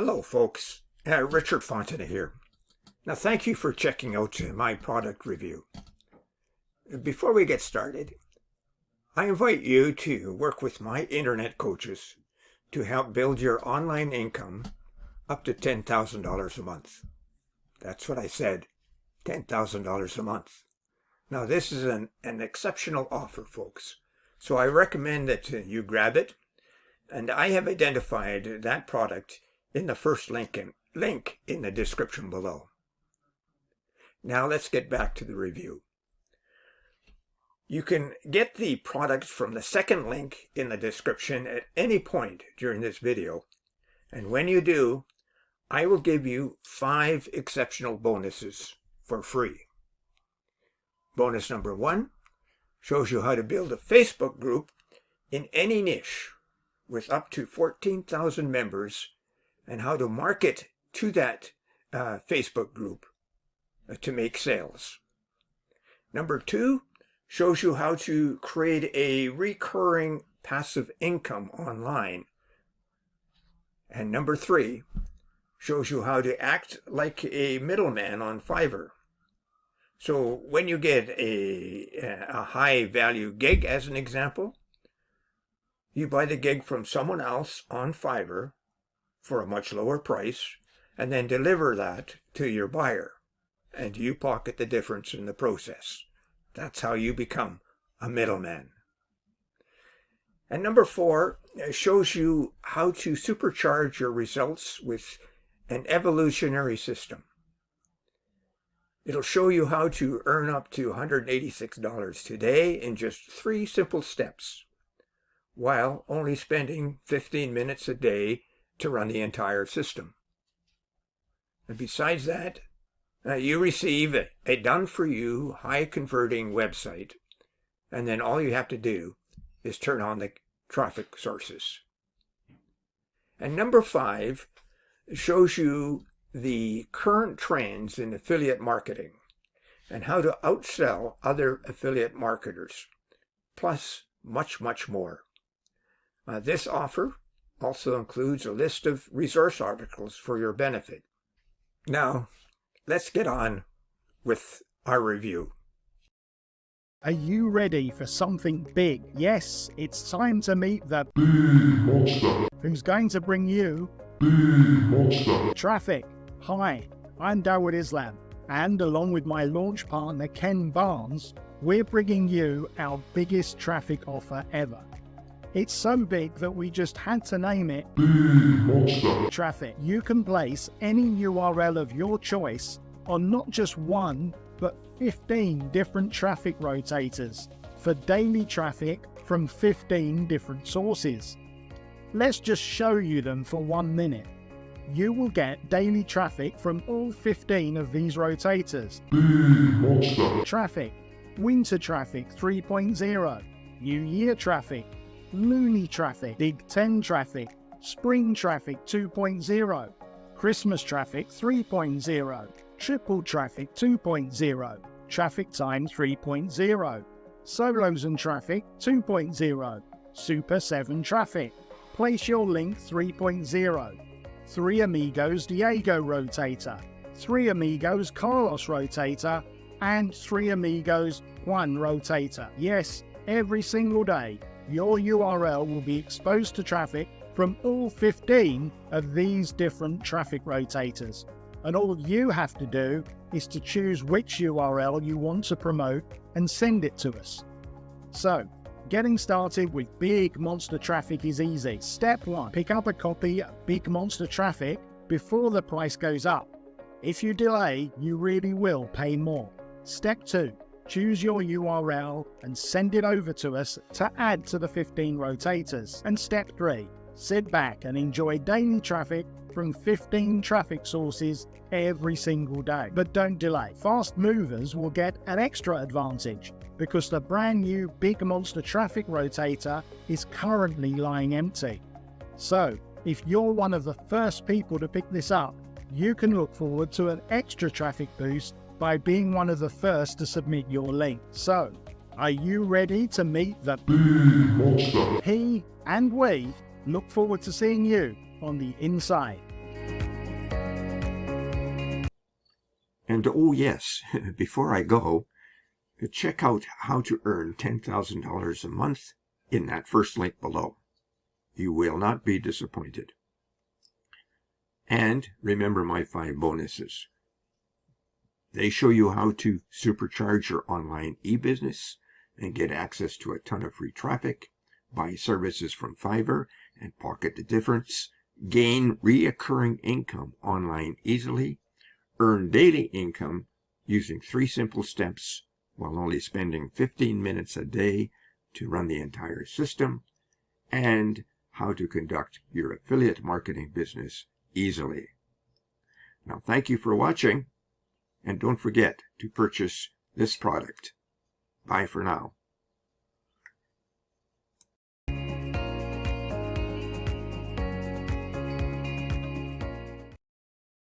Hello folks, Richard Fontana here. Now thank you for checking out my product review. Before we get started, I invite you to work with my internet coaches to help build your online income up to $10,000 a month. That's what I said, $10,000 a month. Now this is an exceptional offer, folks, so I recommend that you grab it, and I have identified that product in the first link in the description below. Now let's get back to the review. You can get the product from the second link in the description at any point during this video, and when you do, I will give you 5 exceptional bonuses for free. Bonus number 1 shows you how to build a Facebook group in any niche with up to 14,000 members and how to market to that Facebook group to make sales. Number 2 shows you how to create a recurring passive income online. And number 3 shows you how to act like a middleman on Fiverr. So when you get a high value gig, as an example, you buy the gig from someone else on Fiverr for a much lower price, and then deliver that to your buyer, and you pocket the difference in the process. That's how you become a middleman. And number 4 shows you how to supercharge your results with an evolutionary system. It'll show you how to earn up to $186 today in just 3 simple steps, while only spending 15 minutes a day to run the entire system. And besides that, you receive a done-for-you, high-converting website, and then all you have to do is turn on the traffic sources. And number 5 shows you the current trends in affiliate marketing and how to outsell other affiliate marketers, plus much, much more. This offer also includes a list of resource articles for your benefit. Now, let's get on with our review. Are you ready for something big? Yes, it's time to meet the Big Monster. Who's going to bring you Big Monster. traffic. Hi, I'm Dawood Islam, and along with my launch partner Ken Barnes, we're bringing you our biggest traffic offer ever. It's so big that we just had to name it Big Monster. Traffic. You can place any URL of your choice on not just 1, but 15 different traffic rotators for daily traffic from 15 different sources. Let's just show you them for 1 minute. You will get daily traffic from all 15 of these rotators. Big Monster. Traffic, winter traffic 3.0, New Year traffic, Looney traffic, Big 10 traffic, spring traffic 2.0, Christmas traffic 3.0, triple traffic 2.0, traffic time 3.0, solos and traffic 2.0, Super 7 traffic, place your link 3.0, 3 Amigos Diego rotator, 3 Amigos Carlos rotator, and 3 Amigos Juan rotator. Yes, every single day, your URL will be exposed to traffic from all 15 of these different traffic rotators. And all you have to do is to choose which URL you want to promote and send it to us. So, getting started with Big Monster Traffic is easy. Step 1, pick up a copy of Big Monster Traffic before the price goes up. If you delay, you really will pay more. Step 2, choose your URL and send it over to us to add to the 15 rotators. And step 3, sit back and enjoy daily traffic from 15 traffic sources every single day. But don't delay. Fast movers will get an extra advantage because the brand new Big Monster Traffic rotator is currently lying empty. So, if you're one of the first people to pick this up, you can look forward to an extra traffic boost by being one of the first to submit your link. So, are you ready to meet the Big Monster? He and we look forward to seeing you on the inside. And oh yes, before I go, check out how to earn $10,000 a month in that first link below. You will not be disappointed. And remember my 5 bonuses. They show you how to supercharge your online e-business and get access to a ton of free traffic, buy services from Fiverr and pocket the difference, gain reoccurring income online easily, earn daily income using 3 simple steps while only spending 15 minutes a day to run the entire system, and how to conduct your affiliate marketing business easily. Now, thank you for watching, and don't forget to purchase this product. Bye for now.